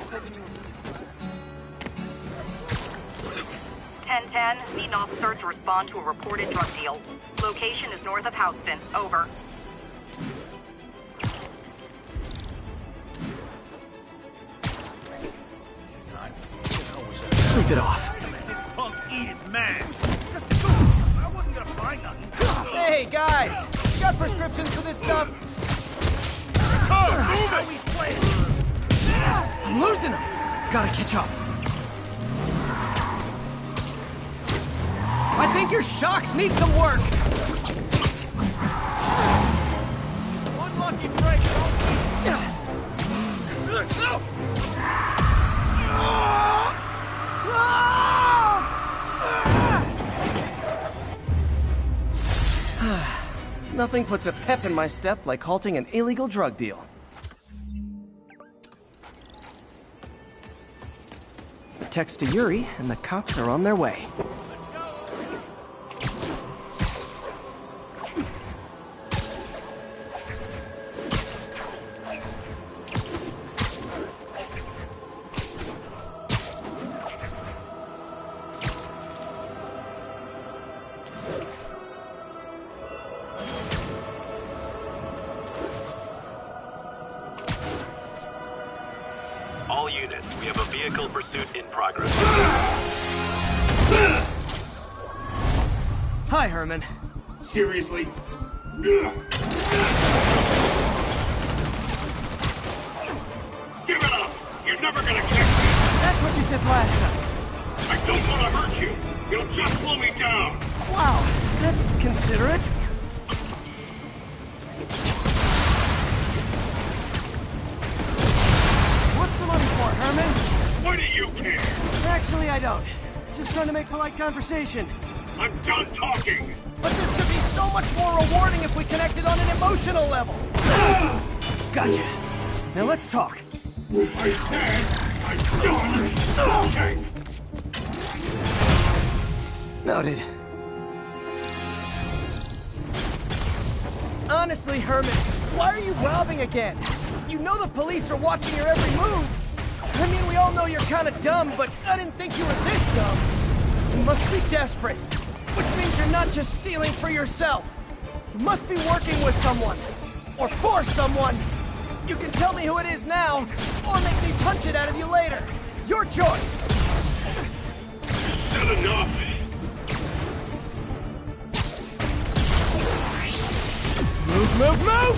1010, need an officer to respond to a reported drug deal. Location is north of Houston. Over. Sleep it off. This punk eat his man. Just I wasn't gonna find nothing. Hey, guys! You got prescriptions for this stuff? I'm losing them! Gotta catch up. I think your shocks need some work! One lucky break, Nothing puts a pep in my step like halting an illegal drug deal. Text to Yuri, and the cops are on their way. All units, we have a vehicle pursuit in progress. Hi, Herman. Seriously? Give it up! You're never gonna catch me! That's what you said last time. I don't want to hurt you! You'll just slow me down! Wow, that's considerate. What's the money for, Herman? Why do you care? Actually, I don't. Just trying to make polite conversation. I'm done talking! But this could be so much more rewarding if we connected on an emotional level. Gotcha. Now let's talk. I said I'm done talking! Noted. Honestly, Herman, why are you robbing again? You know the police are watching your every move. I mean, we all know you're kind of dumb, but I didn't think you were this dumb. You must be desperate, which means you're not just stealing for yourself. You must be working with someone, or for someone. You can tell me who it is now, or make me punch it out of you later. Your choice. Not enough! Move, move, move!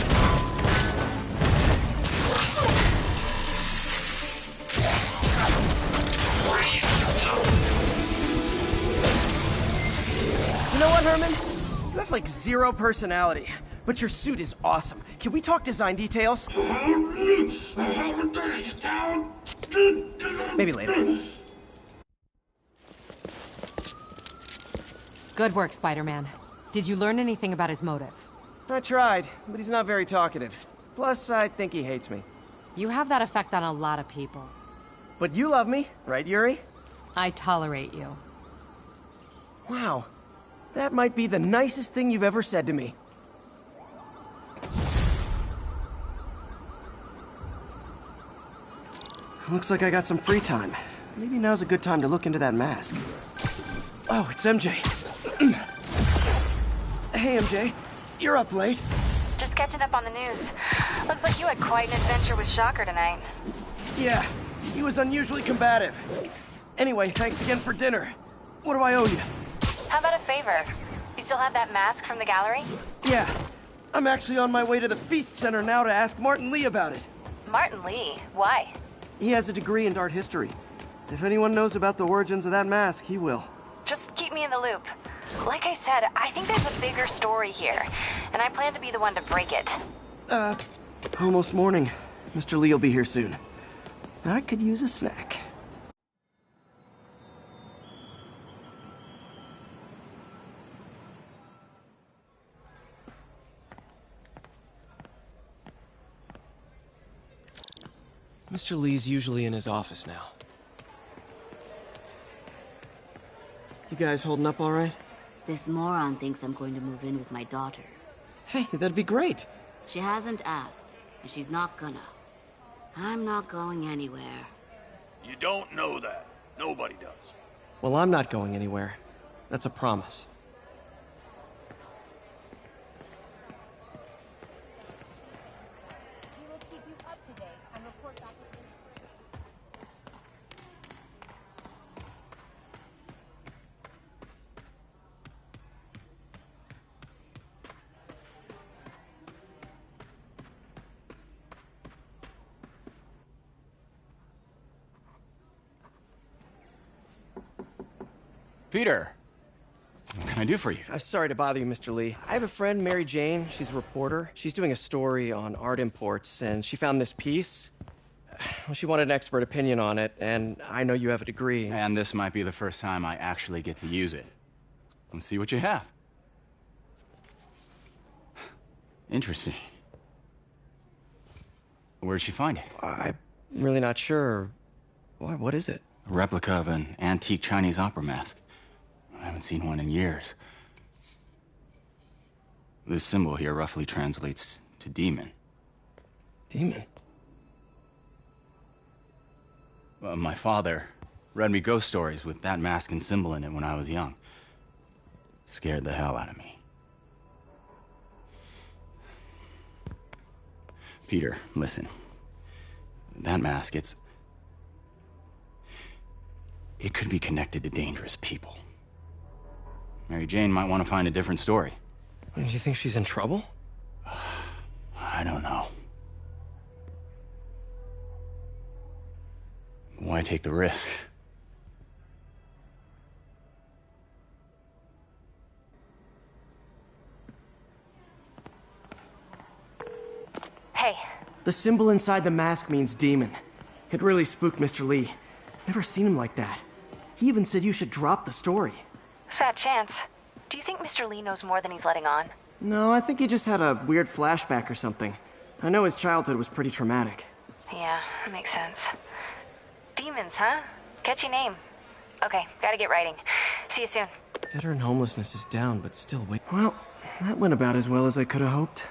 You know what, Herman? You have like zero personality, but your suit is awesome. Can we talk design details? Maybe later. Good work, Spider-Man. Did you learn anything about his motive? I tried, but he's not very talkative. Plus, I think he hates me. You have that effect on a lot of people. But you love me, right, Yuri? I tolerate you. Wow. That might be the nicest thing you've ever said to me. Looks like I got some free time. Maybe now's a good time to look into that mask. Oh, it's MJ. Hey, MJ. You're up late. Just catching up on the news. Looks like you had quite an adventure with Shocker tonight. Yeah, he was unusually combative. Anyway, thanks again for dinner. What do I owe you? How about a favor? You still have that mask from the gallery? Yeah, I'm actually on my way to the Feast Center now to ask Martin Lee about it. Martin Lee? Why? He has a degree in art history. If anyone knows about the origins of that mask, he will. Just keep me in the loop. Like I said, I think there's a bigger story here, and I plan to be the one to break it. Almost morning. Mr. Lee will be here soon. I could use a snack. Mr. Lee's usually in his office now. You guys holding up all right? This moron thinks I'm going to move in with my daughter. Hey, that'd be great. She hasn't asked, and she's not gonna. I'm not going anywhere. You don't know that. Nobody does. Well, I'm not going anywhere. That's a promise. We will keep you up to date and report back within Peter, what can I do for you? I'm sorry to bother you, Mr. Lee. I have a friend, Mary Jane. She's a reporter. She's doing a story on art imports, and she found this piece. Well, she wanted an expert opinion on it, and I know you have a degree. And this might be the first time I actually get to use it. Let's see what you have. Interesting. Where did she find it? I'm really not sure. What is it? A replica of an antique Chinese opera mask. I haven't seen one in years. This symbol here roughly translates to demon. Demon? My father read me ghost stories with that mask and symbol in it when I was young. Scared the hell out of me. Peter, listen. That mask, it could be connected to dangerous people. Mary Jane might want to find a different story. Do you think she's in trouble? I don't know. Why take the risk? Hey, The symbol inside the mask means demon. It really spooked Mr. Lee. Never seen him like that. He even said you should drop the story. fat chance. Do you think Mr. Lee knows more than he's letting on? No, I think he just had a weird flashback or something. I know his childhood was pretty traumatic. Yeah, that makes sense. Demons, huh? Catchy name. Okay, gotta get writing. See you soon. Veteran homelessness is down, but still wait. Well, that went about as well as I could have hoped.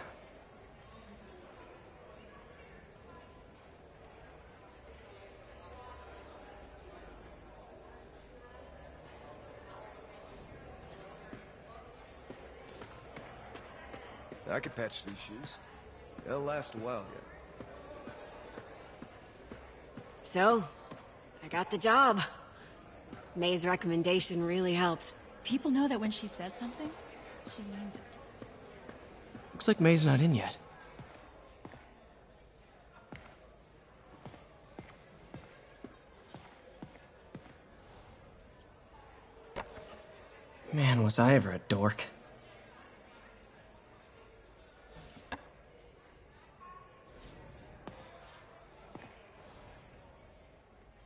I could patch these shoes. They'll last a while yet. So, I got the job. May's recommendation really helped. People know that when she says something, she means it. Looks like May's not in yet. Man, was I ever a dork.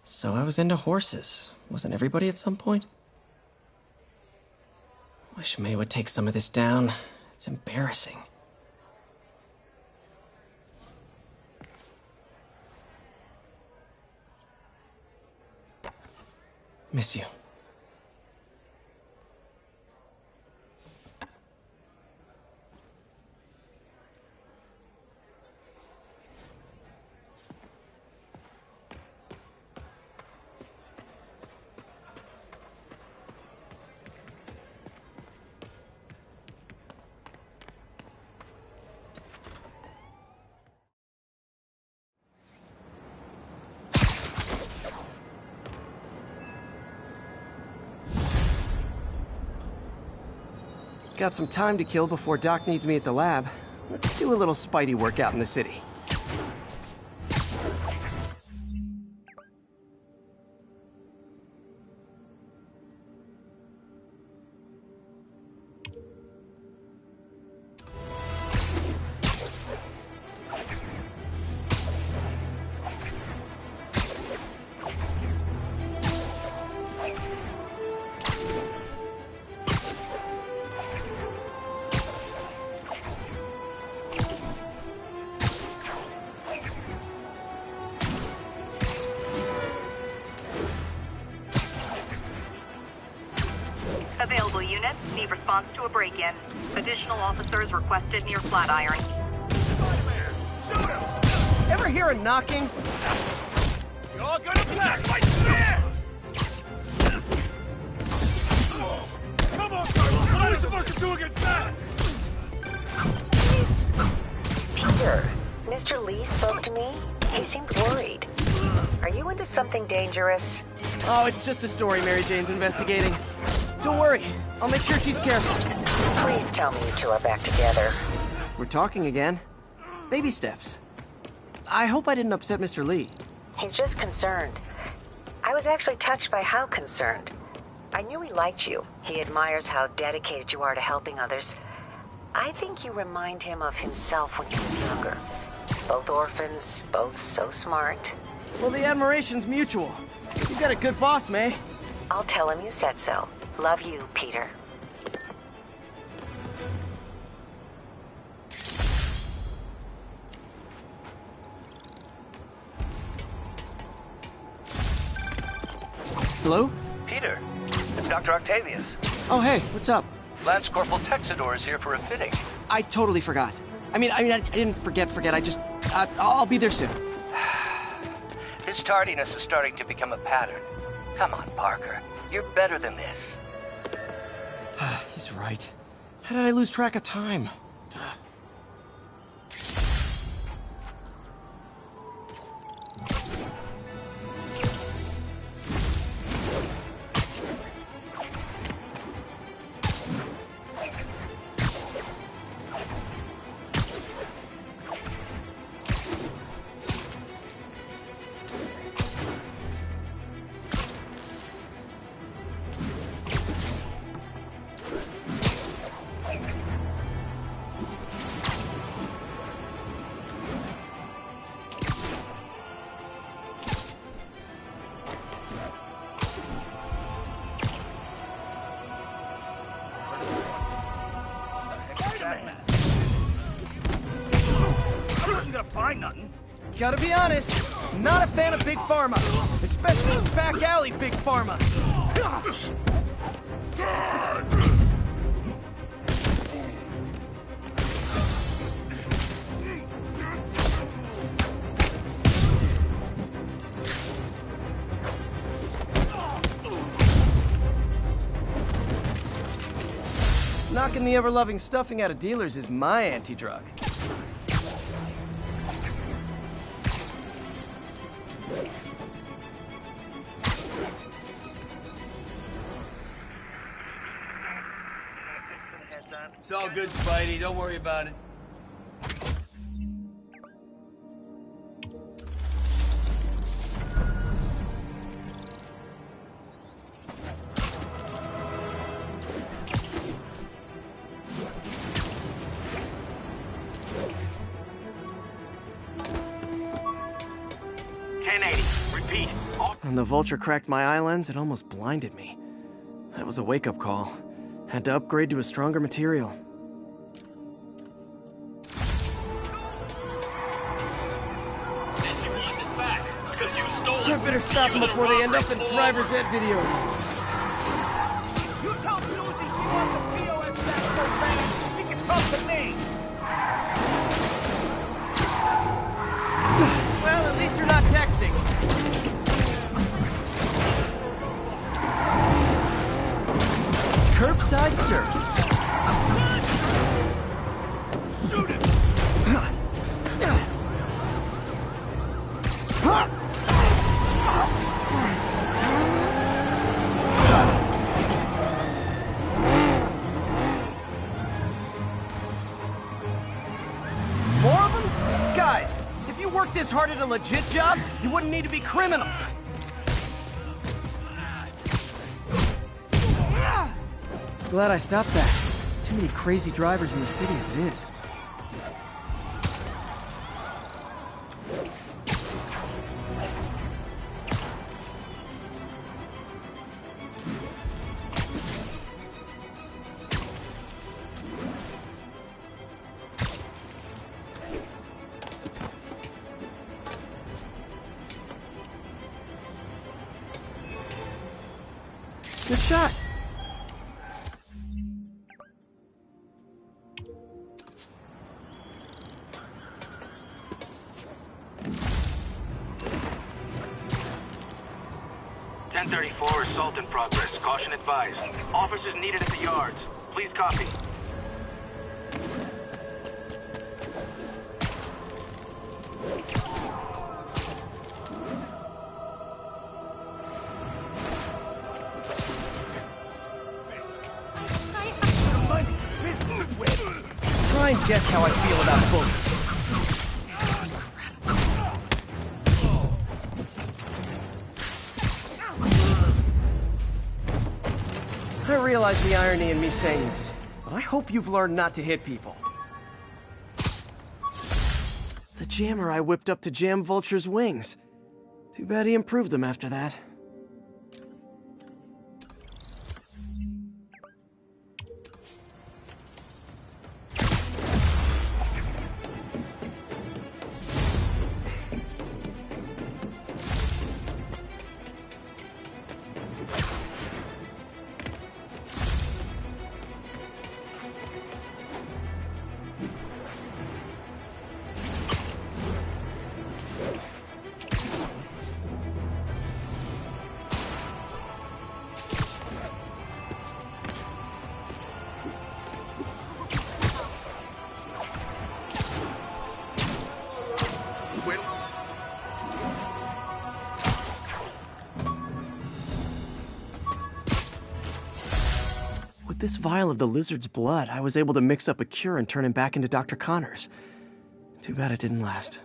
So I was into horses. Wasn't everybody at some point? Wish May would take some of this down. It's embarrassing. Miss you. Got some time to kill before Doc needs me at the lab. Let's do a little Spidey workout in the city. Available units need response to a break-in. Additional officers requested near Flatiron. Ever hear a knocking? You're all gonna pack right there! Come on, Carl! What are we supposed to do against that? Peter, Mr. Lee spoke to me. He seemed worried. Are you into something dangerous? Oh, it's just a story Mary Jane's investigating. Don't worry, I'll make sure she's careful. Please tell me you two are back together. We're talking again. Baby steps. I hope I didn't upset Mr. Lee. He's just concerned. I was actually touched by how concerned. I knew he liked you. He admires how dedicated you are to helping others. I think you remind him of himself when he was younger. Both orphans, both so smart. Well, the admiration's mutual. You got a good boss, May. I'll tell him you said so. Love you, Peter. Hello? Peter, it's Dr. Octavius. Oh, hey, what's up? Lance Corporal Texador is here for a fitting. I totally forgot. I didn't forget. I just... I'll be there soon. His tardiness is starting to become a pattern. Come on, Parker. You're better than this. He's right. How did I lose track of time? Gotta be honest, not a fan of Big Pharma, especially back alley Big Pharma. Knocking the ever-loving stuffing out of dealers is my anti-drug. It's all good, Spidey. Don't worry about it. When the vulture cracked my eye lens, it almost blinded me. That was a wake-up call. Had to upgrade to a stronger material. I better stop them before they end up in driver's ed videos. You tell Susie she wants a POS back so bad, she can talk to me. Well, at least you're not texting. Curbside service. Shoot him! More of them? Guys, if you worked this hard at a legit job, you wouldn't need to be criminals. Glad I stopped that. Too many crazy drivers in the city as it is. Good shot. 1034, assault in progress. Caution advised. Officers needed at the yards. Please copy. Try and guess how I feel about bullets. I realize the irony in me saying this, but I hope you've learned not to hit people. The jammer I whipped up to jam Vulture's wings. Too bad he improved them after that. With this vial of the lizard's blood, I was able to mix up a cure and turn him back into Dr. Connors. Too bad it didn't last.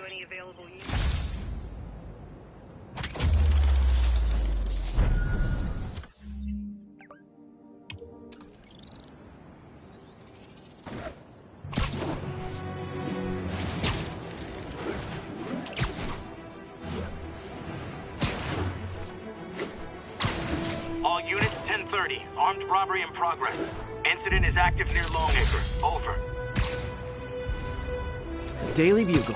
Any available units? All units, 1030. Armed robbery in progress. Incident is active near Longacre. Over. Daily Bugle.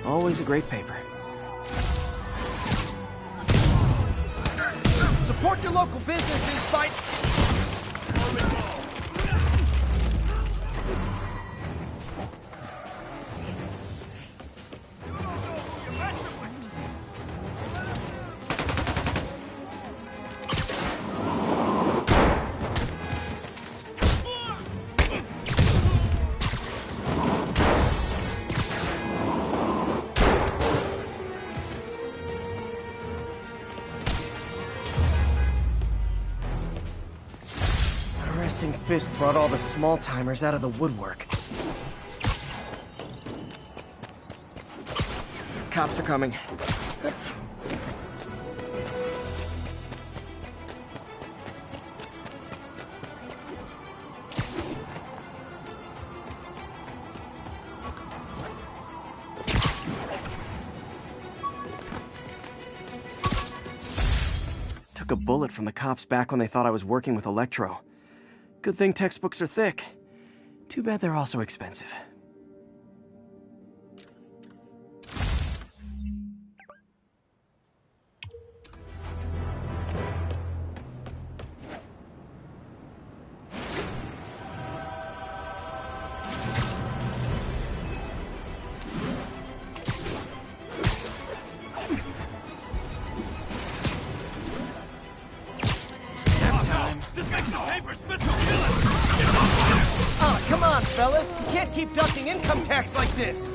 Always a great paper. Support your local businesses by... Fisk brought all the small-timers out of the woodwork. Cops are coming. Took a bullet from the cops back when they thought I was working with Electro. Good thing textbooks are thick. Too bad they're also expensive. Come on, fellas. You can't keep ducking income tax like this.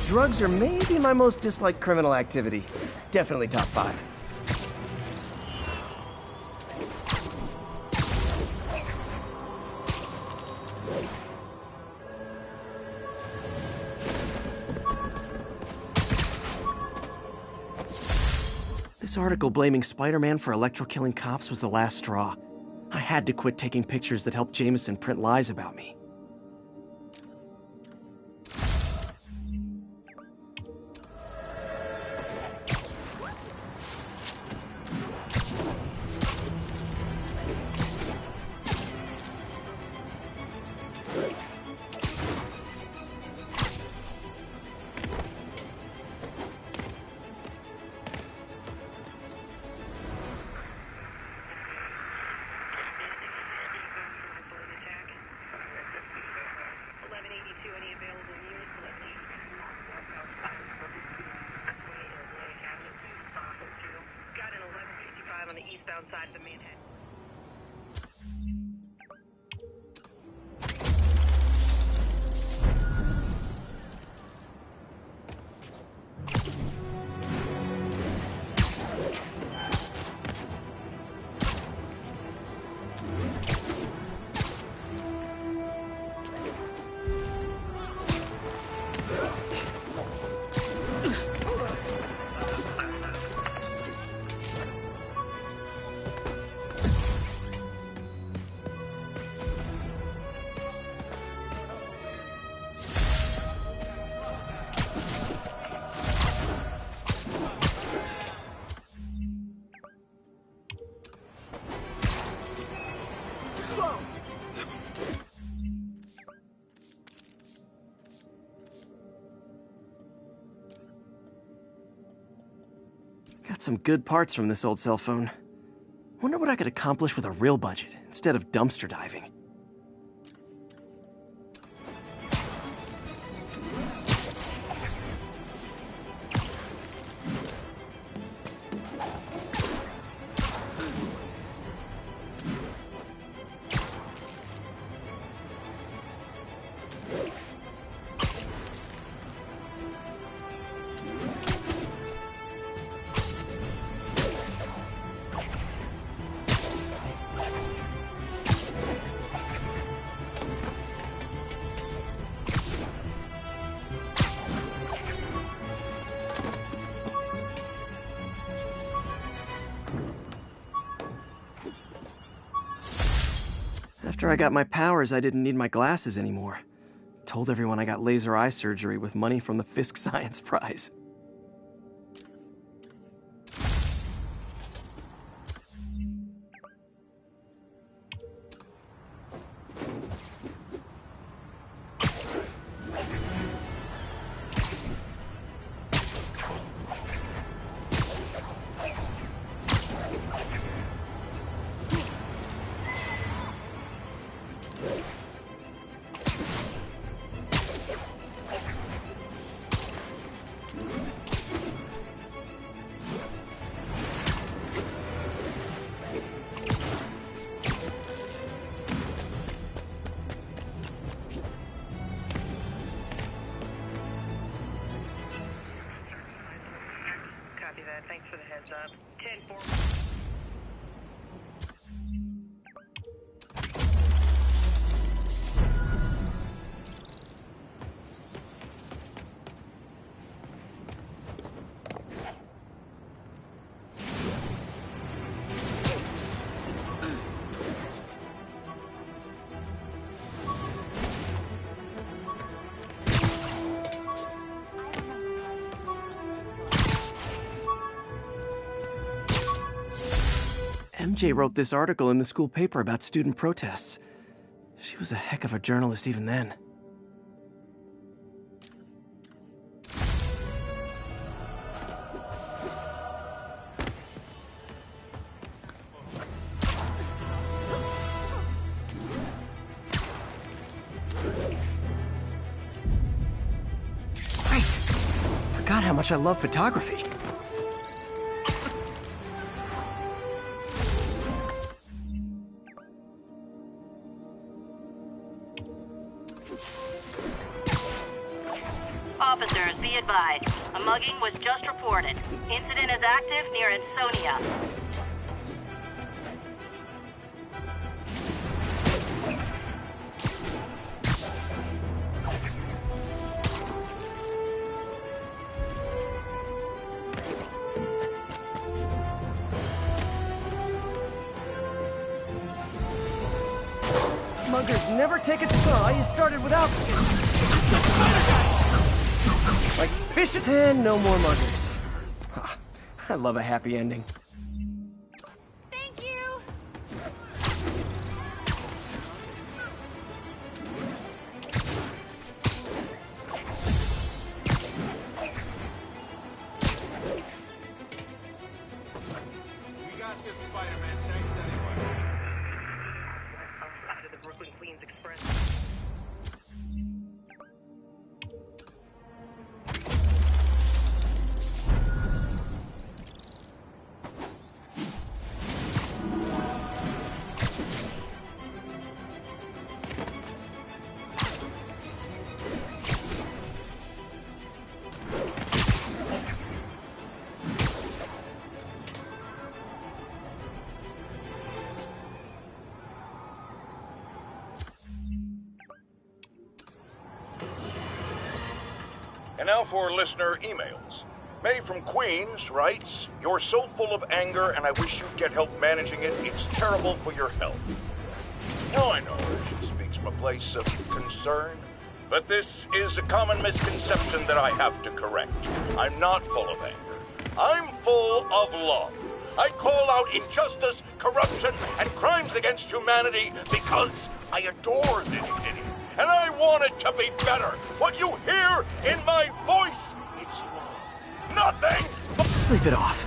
Drugs are maybe my most disliked criminal activity. Definitely top 5. This article blaming Spider-Man for electro-killing cops was the last straw. I had to quit taking pictures that helped Jameson print lies about me. On the eastbound side of the Manhattan. Got some good parts from this old cell phone. Wonder what I could accomplish with a real budget instead of dumpster diving. After I got my powers, I didn't need my glasses anymore. Told everyone I got laser eye surgery with money from the Fisk Science Prize. Thanks for the heads up. 10-4. MJ wrote this article in the school paper about student protests. She was a heck of a journalist even then. Right! Forgot how much I love photography. Officers, be advised. A mugging was just reported. Incident is active near Ansonia. Muggers never take it. Oh, you started without me. Like fishes and no more muggers. I love a happy ending. Thank you. We got this, Spider-Man. Thanks anyway. Outside of the Brooklyn Queens Express. And now for listener emails. May from Queens writes, "You're so full of anger and I wish you'd get help managing it. It's terrible for your health." Now I know she speaks from a place of concern, but this is a common misconception that I have to correct. I'm not full of anger. I'm full of love. I call out injustice, corruption, and crimes against humanity because I adore this city. And I want it to be better. What you hear in my voice, it's love. Nothing. Sleep it off.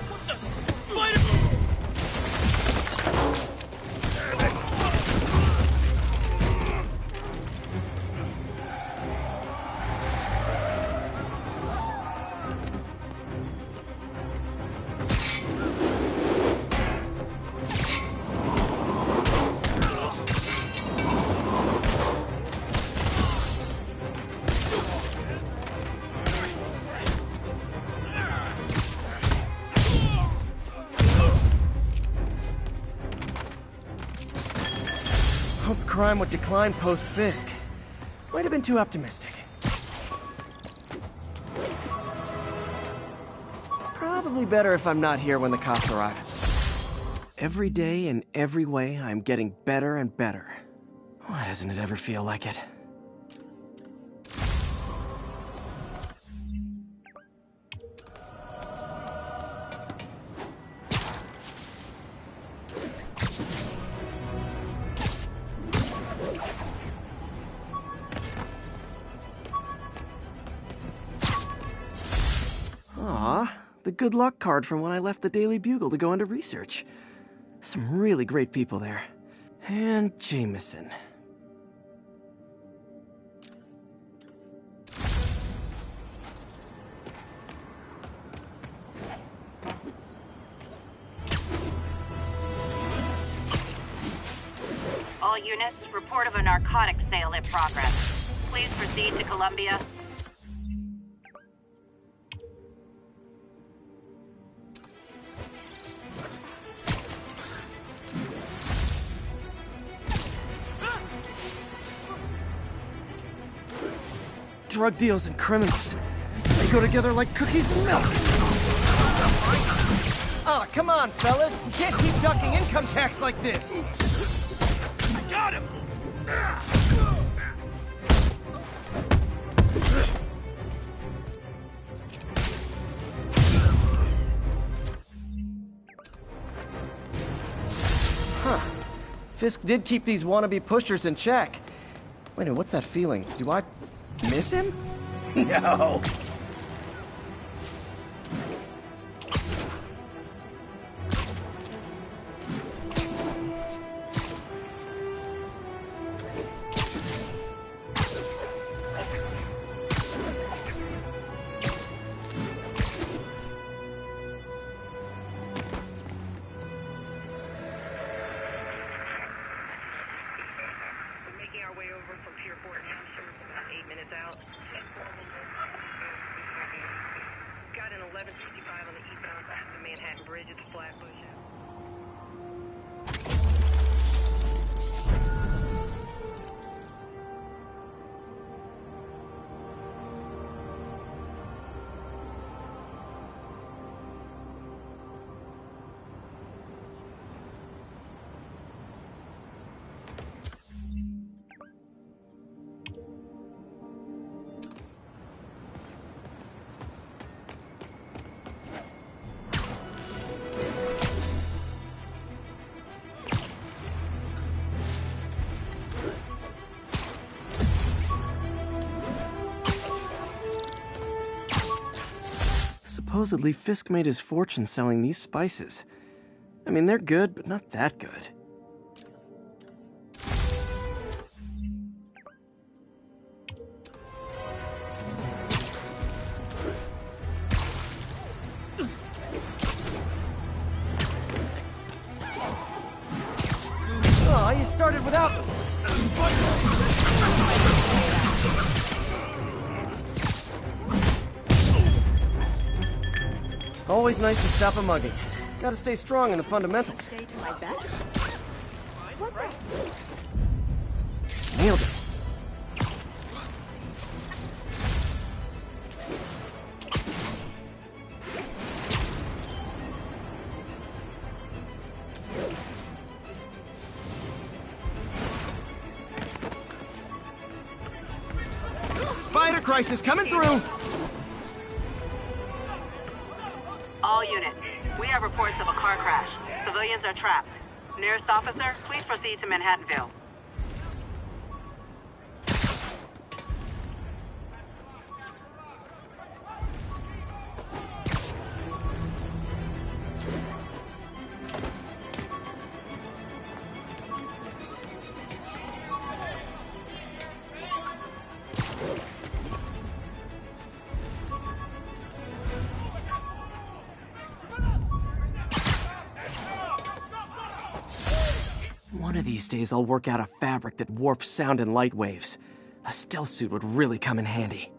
Hope crime would decline post-Fisk. Might have been too optimistic. Probably better if I'm not here when the cops arrive. Every day, in every way, I'm getting better and better. Why doesn't it ever feel like it? Aw, the good luck card from when I left the Daily Bugle to go into research. Some really great people there. And Jameson. All units, report of a narcotics sale in progress. Please proceed to Columbia. Drug deals and criminals. They go together like cookies and milk. Oh, come on, fellas. You can't keep ducking income tax like this. I got him! Huh. Fisk did keep these wannabe pushers in check. Wait a minute, what's that feeling? Do I miss him? No. Making our way over from Pier 4 to Hampshire, about 8 minutes out. Got an 1165 on the eastbound side of the Manhattan Bridge at the Flatbush. Supposedly, Fisk made his fortune selling these spices. I mean, they're good, but not that good. Oh, you started without... Always nice to stop a mugging. Gotta stay strong in the fundamentals. Stay to my best. Nailed it. Spider crisis coming through! All units, we have reports of a car crash. Civilians are trapped. Nearest officer, please proceed to Manhattanville. One of these days, I'll work out a fabric that warps sound and light waves. A stealth suit would really come in handy.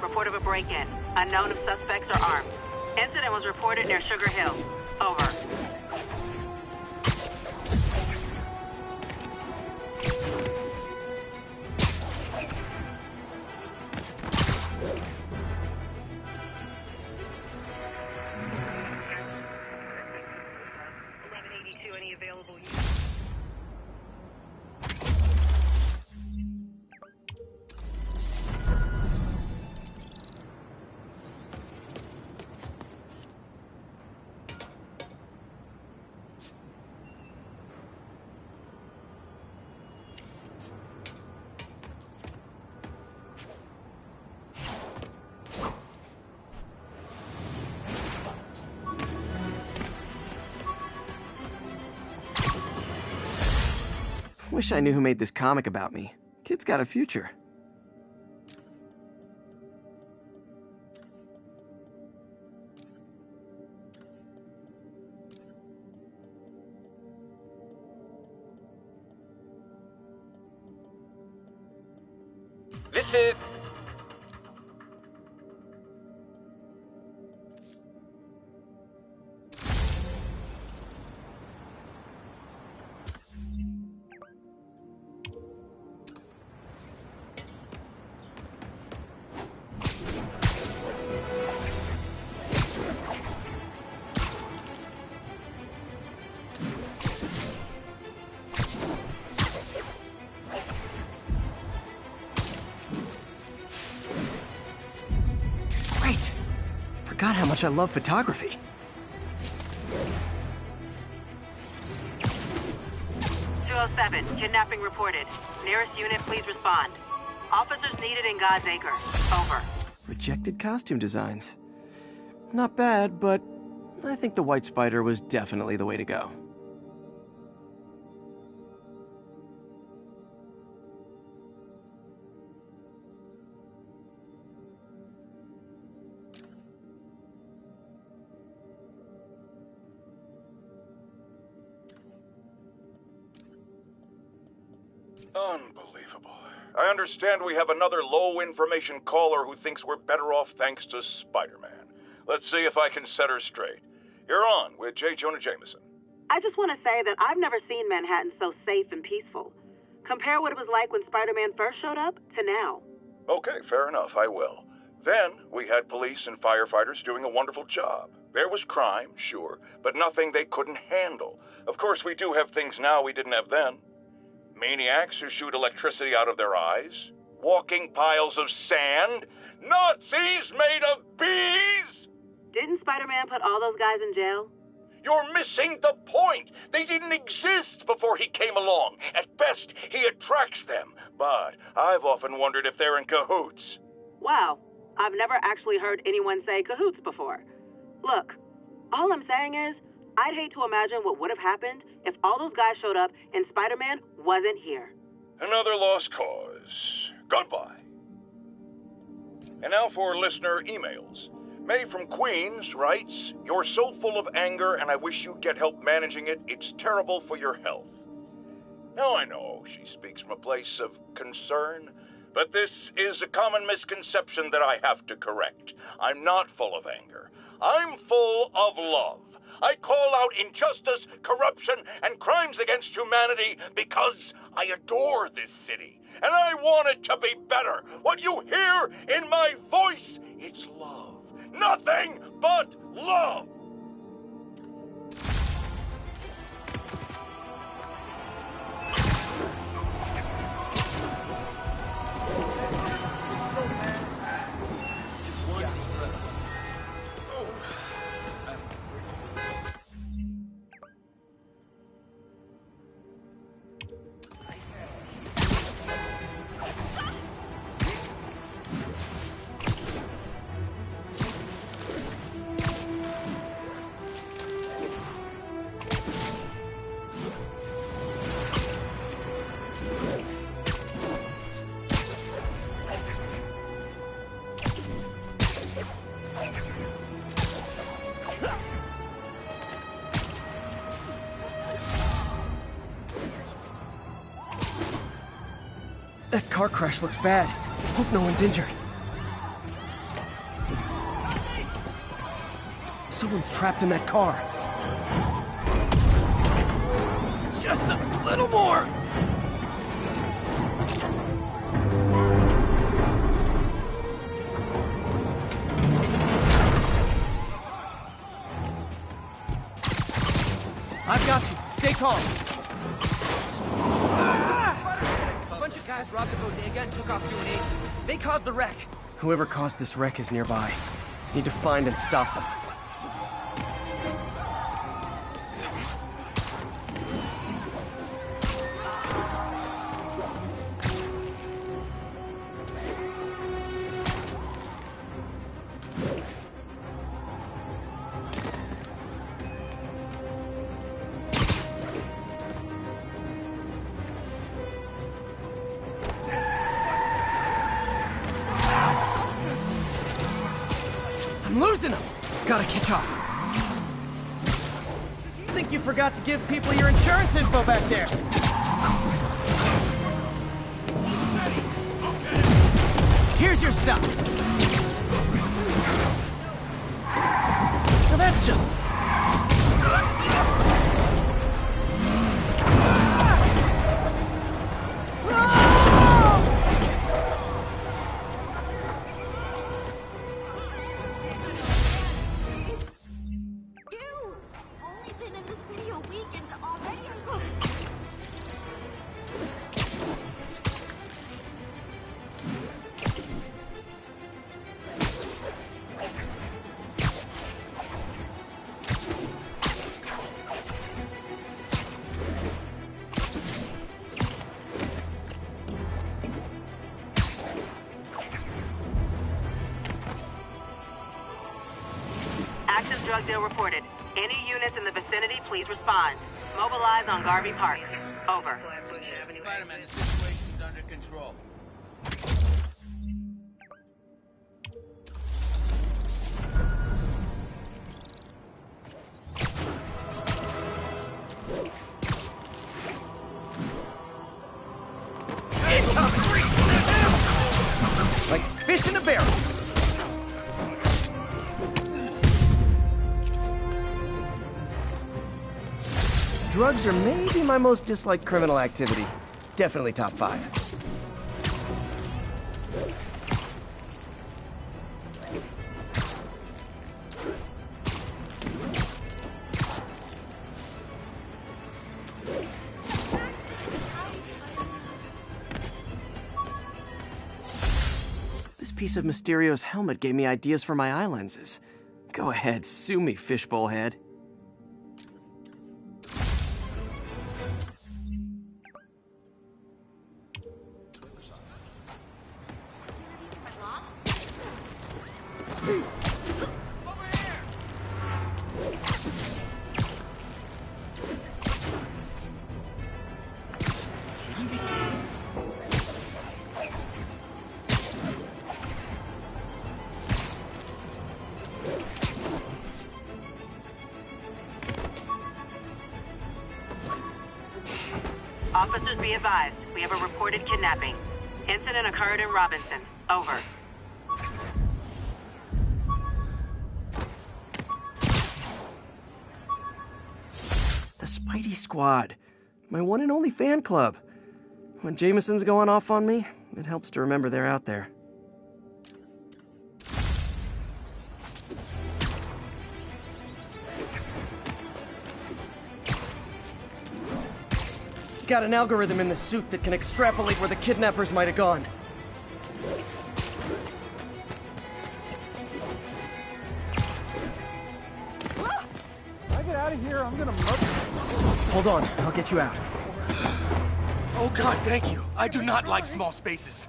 Report of a break-in. Unknown if suspects are armed. Incident was reported near Sugar Hill. Over. Any available units? Wish I knew who made this comic about me. Kid's got a future. This is... Forgot how much I love photography. Kidnapping reported. Nearest unit, please respond. Officers needed in God's Acre. Over. Rejected costume designs. Not bad, but I think the White Spider was definitely the way to go. Unbelievable. I understand we have another low-information caller who thinks we're better off thanks to Spider-Man. Let's see if I can set her straight. You're on with J. Jonah Jameson. I just want to say that I've never seen Manhattan so safe and peaceful. Compare what it was like when Spider-Man first showed up to now. Okay, fair enough, I will. Then, we had police and firefighters doing a wonderful job. There was crime, sure, but nothing they couldn't handle. Of course, we do have things now we didn't have then. Maniacs who shoot electricity out of their eyes. walking piles of sand. Nazis made of bees! Didn't Spider-Man put all those guys in jail? You're missing the point. They didn't exist before he came along. At best, he attracts them. But I've often wondered if they're in cahoots. Wow, I've never actually heard anyone say cahoots before. Look, all I'm saying is, I'd hate to imagine what would have happened if all those guys showed up and Spider-Man wasn't here. Another lost cause. Goodbye. And now for listener emails. May from Queens writes, "You're so full of anger and I wish you'd get help managing it. It's terrible for your health." Now I know she speaks from a place of concern, but this is a common misconception that I have to correct. I'm not full of anger. I'm full of love. I call out injustice, corruption, and crimes against humanity because I adore this city, and I want it to be better. What you hear in my voice, it's love. Nothing but love! That car crash looks bad. Hope no one's injured. Someone's trapped in that car. Just a little more! I've got you. Stay calm. A bunch of guys robbed the bodega and took off doing 80. They caused the wreck. Whoever caused this wreck is nearby. Need to find and stop them. I'm losing them! Gotta catch up. Think you forgot to give people your insurance info back there. Here's your stuff. Now that's just... Active drug deal reported. Any units in the vicinity, please respond. Mobilize on Garvey Park. Over. Spider-Man, the situation's under control. Like fish in a barrel. Drugs are maybe my most disliked criminal activity. Definitely top 5. piece of Mysterio's helmet gave me ideas for my eye lenses. Go ahead, sue me, fishbowl head. Officers be advised. We have a reported kidnapping. Incident occurred in Robinson. Over. The Spidey Squad. My one and only fan club. When Jameson's going off on me, it helps to remember they're out there. Got an algorithm in the suit that can extrapolate where the kidnappers might have gone. When I get out of here, I'm gonna murder. Hold on, I'll get you out. Oh God, thank you. I do not like small spaces.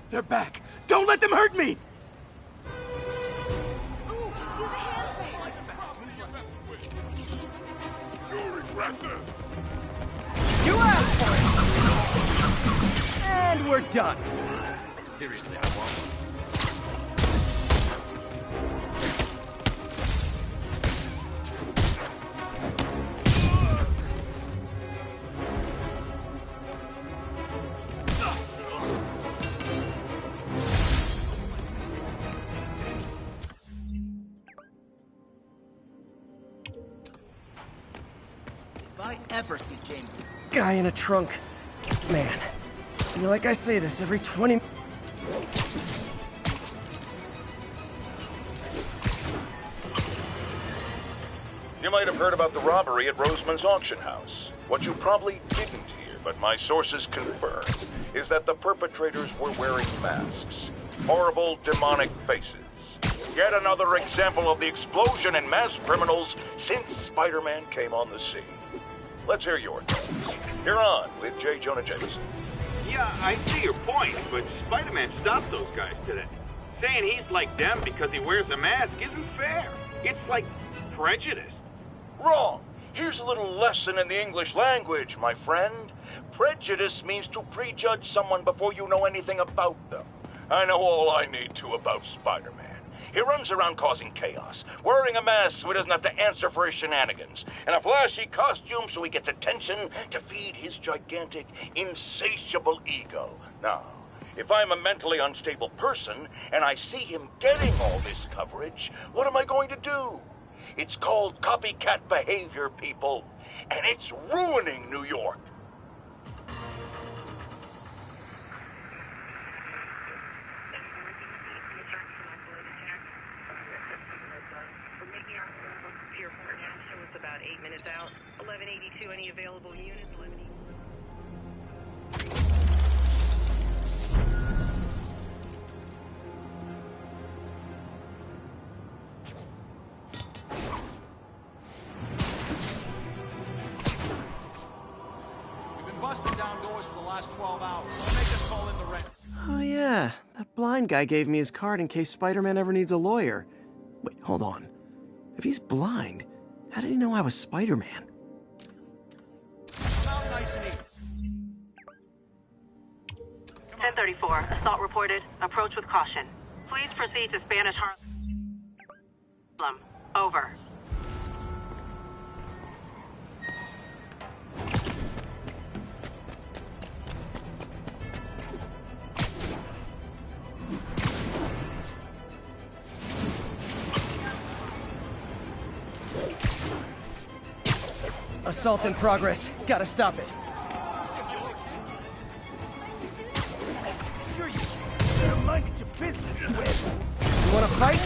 They're back. Don't let them hurt me! You asked for it! And we're done. Seriously, I won't. If I ever see James. Guy in a trunk. Man, I feel like I say this every 20... You might have heard about the robbery at Roseman's auction house. What you probably didn't hear, but my sources confirm, is that the perpetrators were wearing masks. Horrible, demonic faces. Yet another example of the explosion in mass criminals since Spider-Man came on the scene. Let's hear your thoughts. You're on with J. Jonah Jameson. Yeah, I see your point, but Spider-Man stopped those guys today. Saying he's like them because he wears a mask isn't fair. It's like prejudice. Wrong. Here's a little lesson in the English language, my friend. Prejudice means to prejudge someone before you know anything about them. I know all I need to about Spider-Man. He runs around causing chaos, wearing a mask so he doesn't have to answer for his shenanigans, and a flashy costume so he gets attention to feed his gigantic, insatiable ego. Now, if I'm a mentally unstable person and I see him getting all this coverage, what am I going to do? It's called copycat behavior, people, and it's ruining New York. It's about 8 minutes out. 1182, any available units? 1182. We've been busting down doors for the last 12 hours. Don't make us call in the rent. Oh yeah, that blind guy gave me his card in case Spider-Man ever needs a lawyer. Wait, hold on. If he's blind, how did he know I was Spider-Man? Come out nice and easy. 1034, assault reported. Approach with caution. Please proceed to Spanish Harlem. Over. Assault in progress. Gotta stop it. Sure, you're minded your business, Web. You wanna fight?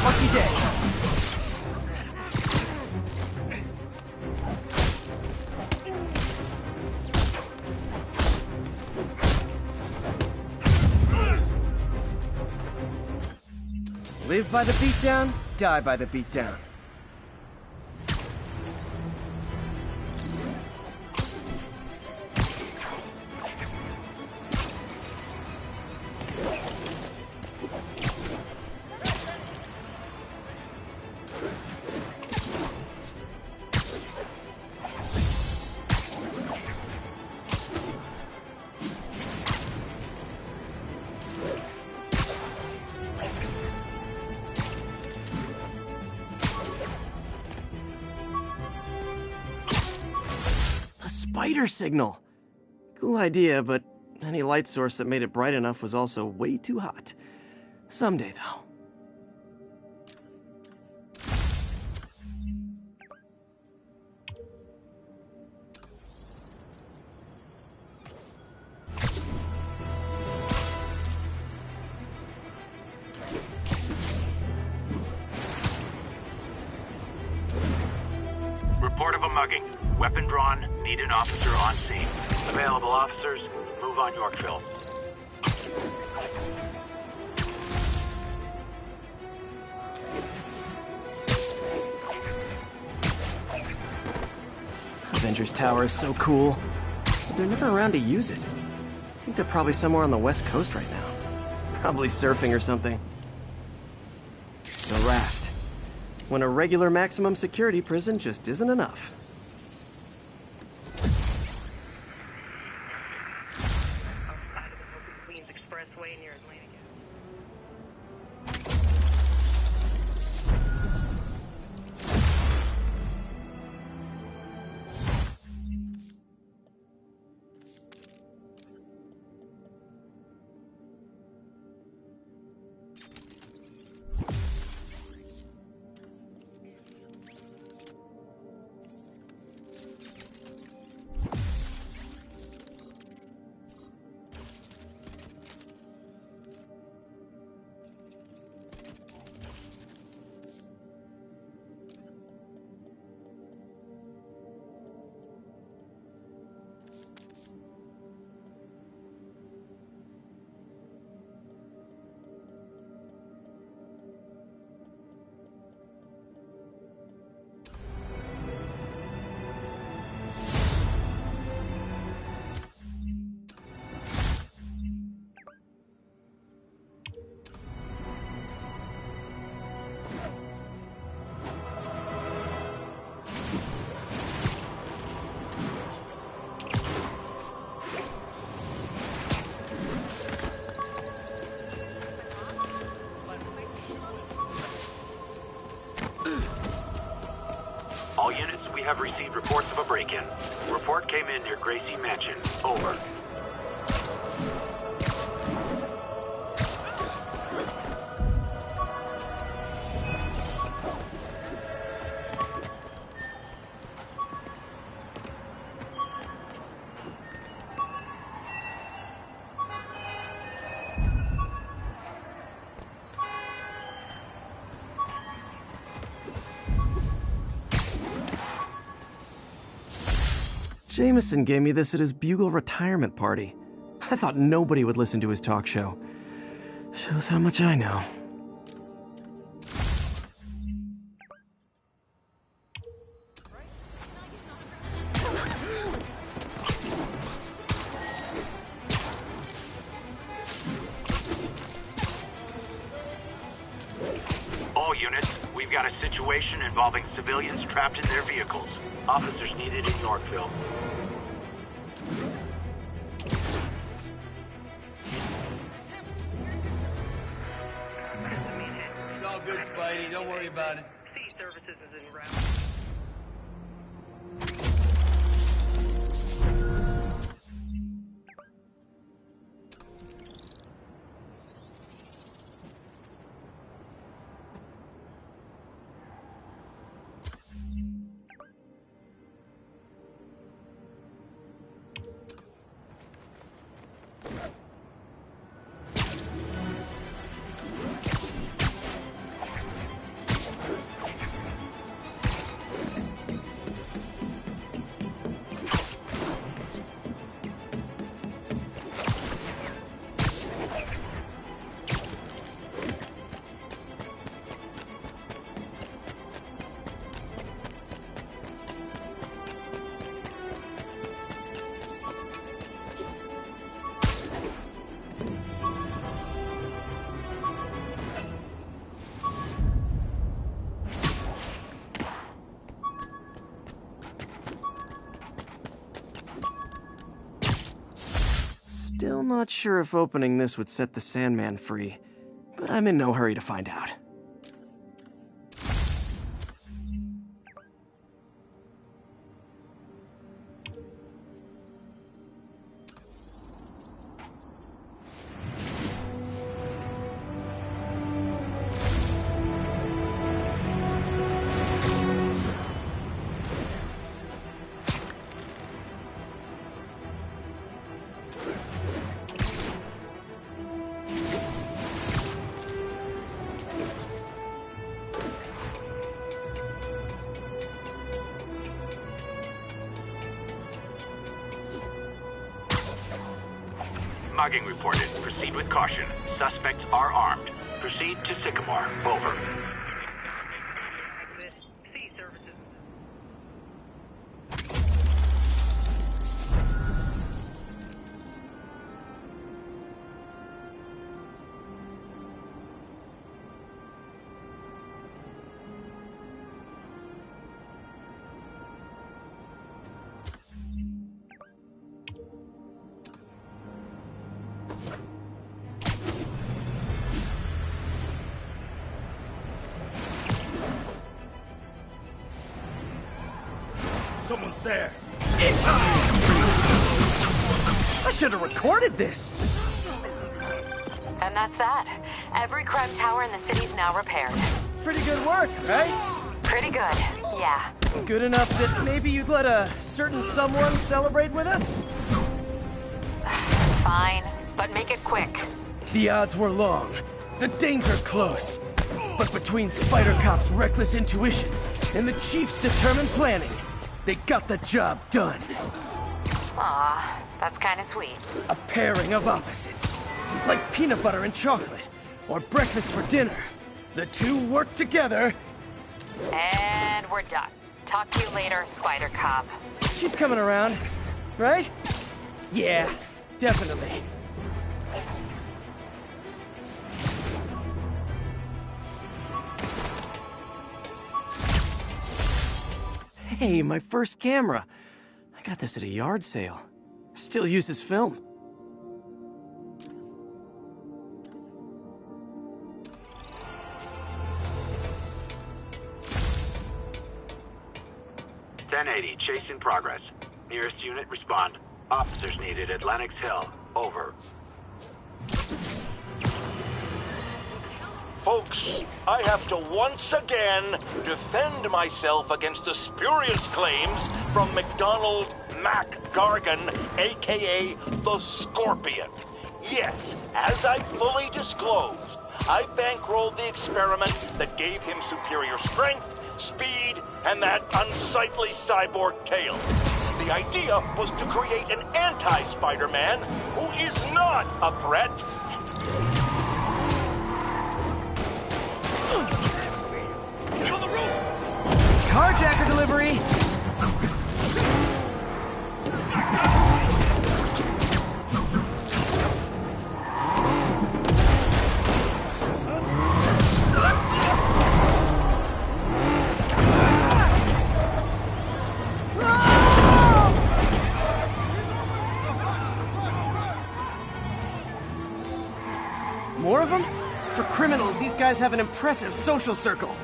Lucky day. Live by the beatdown, die by the beatdown. Spider signal. Cool idea, but any light source that made it bright enough was also way too hot. Someday, though. Report of a mugging. Weapon drawn. Need an officer on scene. Available officers, move on Yorkville. Avengers Tower is so cool. But they're never around to use it. I think they're probably somewhere on the West Coast right now. Probably surfing or something. The Raft. When a regular maximum security prison just isn't enough. All units, we have received reports of a break-in. Report came in near Gracie Mansion. Over. Jameson gave me this at his Bugle retirement party. I thought nobody would listen to his talk show. Shows how much I know. All units, we've got a situation involving civilians trapped in their vehicles. Officers needed in Yorkville. It's all good, Spidey. Don't worry about it. Services is en route. Still not sure if opening this would set the Sandman free, but I'm in no hurry to find out. Mugging reported. Proceed with caution. Suspects are armed. Proceed to Sycamore. Over. C services. Someone's there. I should have recorded this. And that's that. Every crime tower in the city's now repaired. Pretty good work, right? Pretty good, yeah. Good enough that maybe you'd let a certain someone celebrate with us? Fine, but make it quick. The odds were long, the danger close. But between Spider Cop's reckless intuition and the Chief's determined planning, they got the job done. Aw, that's kind of sweet. A pairing of opposites. Like peanut butter and chocolate, or breakfast for dinner. The two work together. And we're done. Talk to you later, Spider Cop. She's coming around, right? Yeah, definitely. Hey, my first camera. I got this at a yard sale. Still uses film. .1080, chase in progress. Nearest unit, respond. Officers needed at Lenox Hill. Over. Folks, I have to once again defend myself against the spurious claims from McDonald Mac Gargan, aka the Scorpion. Yes, as I fully disclosed, I bankrolled the experiment that gave him superior strength, speed, and that unsightly cyborg tail. The idea was to create an anti-Spider-Man who is not a threat. Carjacker delivery! More of them? For criminals, these guys have an impressive social circle.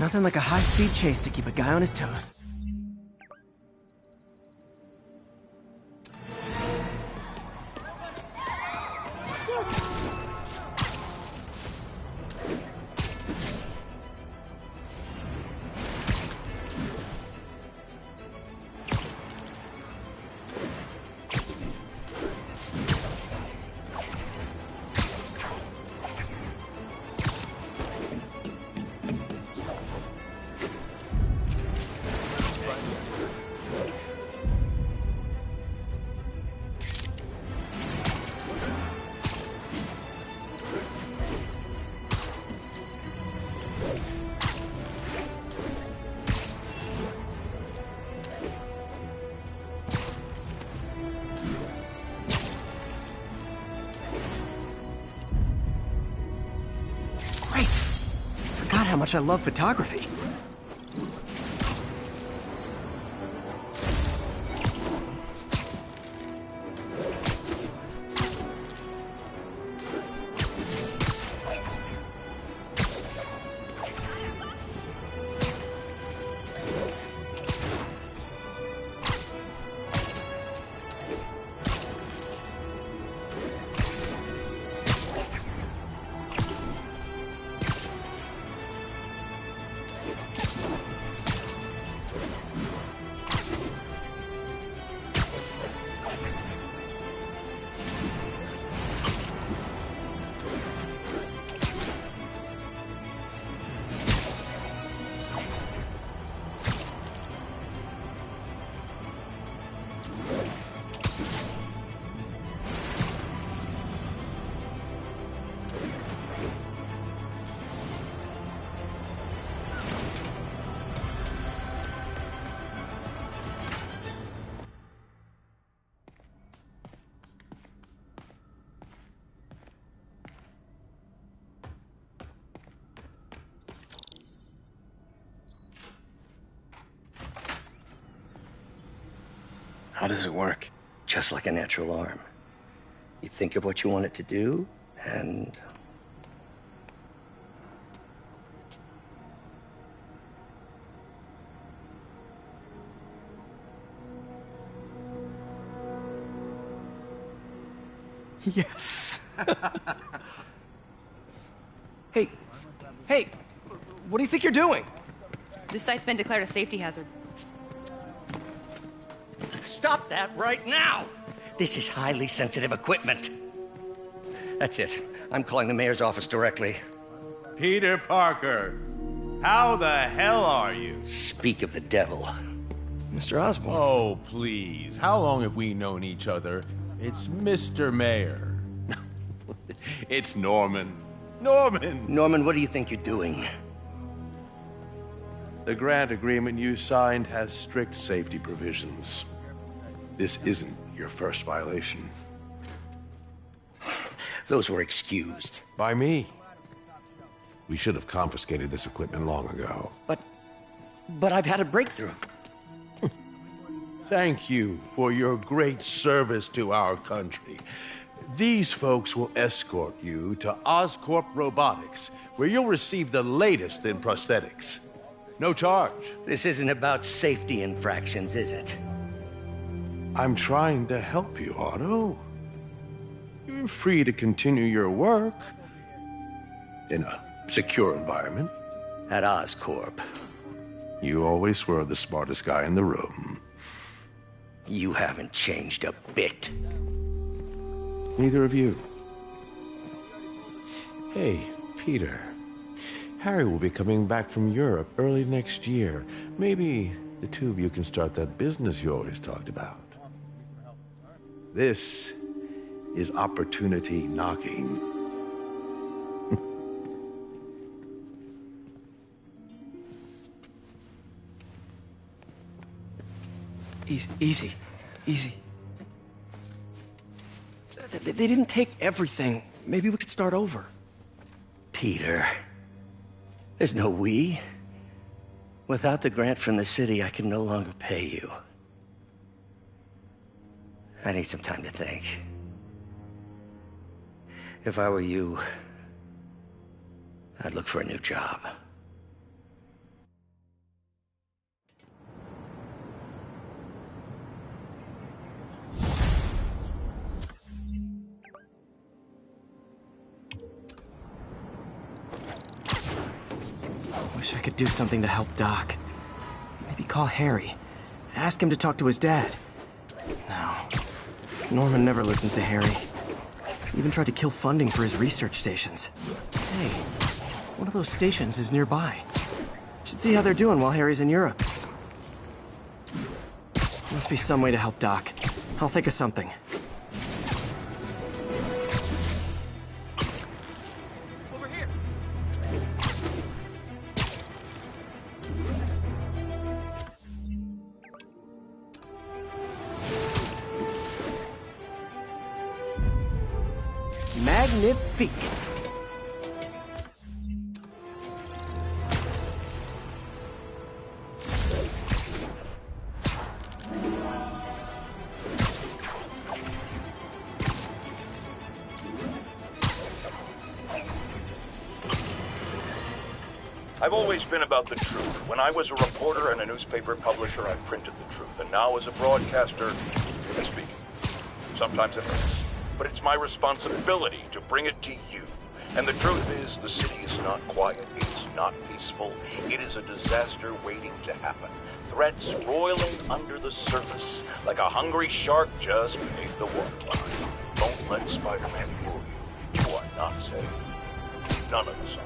Nothing like a high-speed chase to keep a guy on his toes. much I love photography. How does it work? Just like a natural arm. You think of what you want it to do, and... Yes. Hey, what do you think you're doing? This site's been declared a safety hazard. Stop that right now! This is highly sensitive equipment. That's it. I'm calling the mayor's office directly. Peter Parker, how the hell are you? Speak of the devil. Mr. Osborn. Oh, please. How long have we known each other? It's Mr. Mayor. It's Norman. Norman, what do you think you're doing? The grant agreement you signed has strict safety provisions. This isn't your first violation. Those were excused. By me. We should have confiscated this equipment long ago. But I've had a breakthrough. Thank you for your great service to our country. These folks will escort you to Oscorp Robotics, where you'll receive the latest in prosthetics. No charge. This isn't about safety infractions, is it? I'm trying to help you, Otto. You're free to continue your work in a secure environment. At Oscorp. You always were the smartest guy in the room. You haven't changed a bit. Neither of you. Hey, Peter. Harry will be coming back from Europe early next year. Maybe the two of you can start that business you always talked about. This is opportunity knocking. Easy. They didn't take everything. Maybe we could start over. Peter, there's no we. Without the grant from the city, I can no longer pay you. I need some time to think. If I were you, I'd look for a new job. Wish I could do something to help Doc. Maybe call Harry. Ask him to talk to his dad. No. Norman never listens to Harry. He even tried to kill funding for his research stations. Hey, one of those stations is nearby. Should see how they're doing while Harry's in Europe. Must be some way to help Doc. I'll think of something. Magnifique. I've always been about the truth. When I was a reporter and a newspaper publisher, I printed the truth. And now as a broadcaster, I speak. Sometimes it hurts. But it's my responsibility to bring it to you. And the truth is, the city is not quiet. It's not peaceful. It is a disaster waiting to happen. Threats roiling under the surface, like a hungry shark just beneath the waterline. Don't let Spider-Man fool you. You are not safe. None of us are.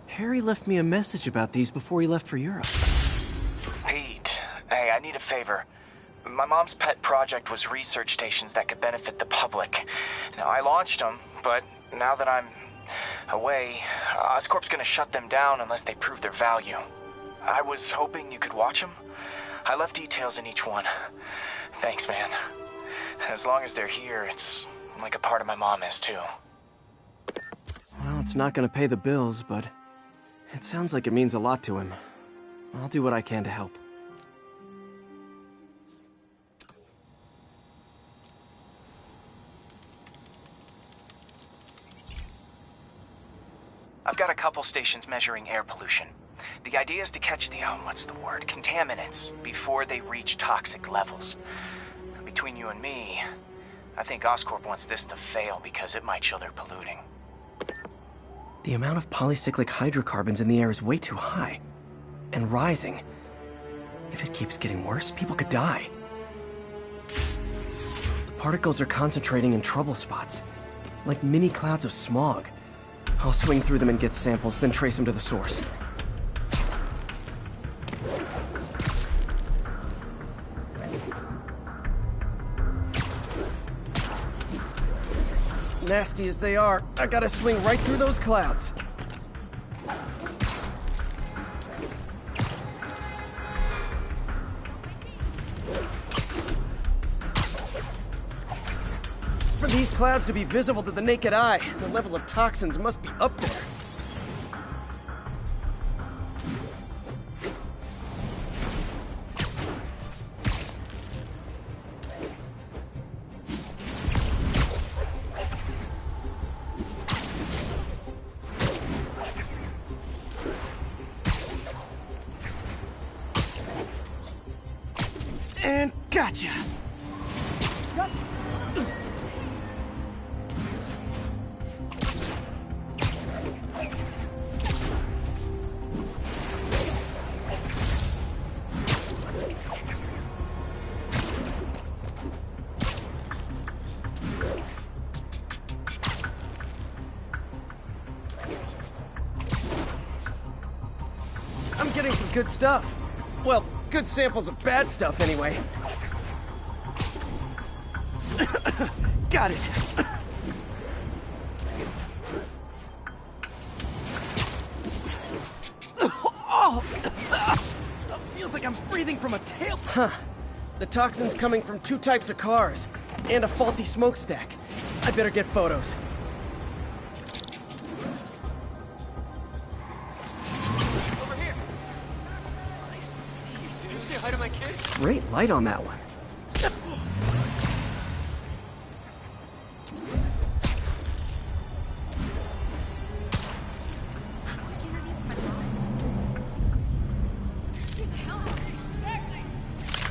Harry left me a message about these before he left for Europe. Pete, hey, I need a favor. My mom's pet project was research stations that could benefit the public. Now, I launched them, but now that I'm away, Oscorp's gonna shut them down unless they prove their value. I was hoping you could watch them. I left details in each one. Thanks, man. As long as they're here, it's like a part of my mom is, too. Well, it's not gonna pay the bills, but it sounds like it means a lot to him. I'll do what I can to help. I've got a couple stations measuring air pollution. The idea is to catch the, contaminants before they reach toxic levels. Between you and me, I think Oscorp wants this to fail because it might show they're polluting. The amount of polycyclic hydrocarbons in the air is way too high. And rising. If it keeps getting worse, people could die. The particles are concentrating in trouble spots, like mini clouds of smog. I'll swing through them and get samples, then trace them to the source. Nasty as they are, I gotta swing right through those clouds. For these clouds to be visible to the naked eye, the level of toxins must be up there. And gotcha! I'm getting some good stuff. Well, good samples of bad stuff, anyway. Got it. Oh! Feels like I'm breathing from a tail. Huh. The toxin's coming from 2 types of cars, and a faulty smokestack. I better get photos. Great light on that one.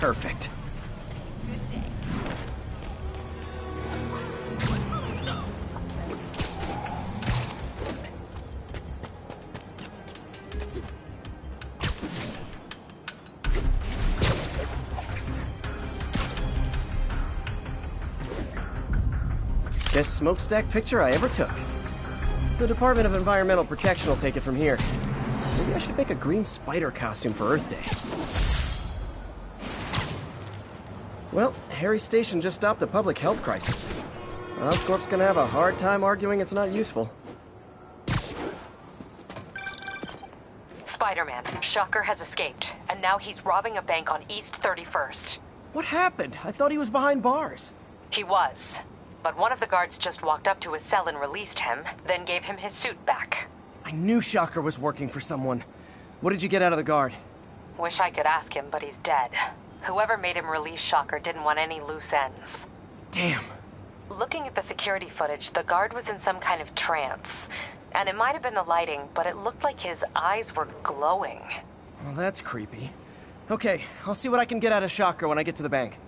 Perfect. Best smokestack picture I ever took. The Department of Environmental Protection will take it from here. Maybe I should make a green spider costume for Earth Day. Well, Harry's station just stopped a public health crisis. Oscorp's gonna have a hard time arguing it's not useful. Spider-Man, Shocker has escaped, and now he's robbing a bank on East 31st. What happened? I thought he was behind bars. He was. But one of the guards just walked up to his cell and released him, then gave him his suit back. I I knew Shocker was working for someone. What did you get out of the guard? Wish I could ask him, but he's dead. Whoever made him release Shocker didn't want any loose ends. Damn. Looking at the security footage, the guard was in some kind of trance. And it might have been the lighting, but it looked like his eyes were glowing. Well, that's creepy. Okay, I'll see what I can get out of Shocker when I get to the bank.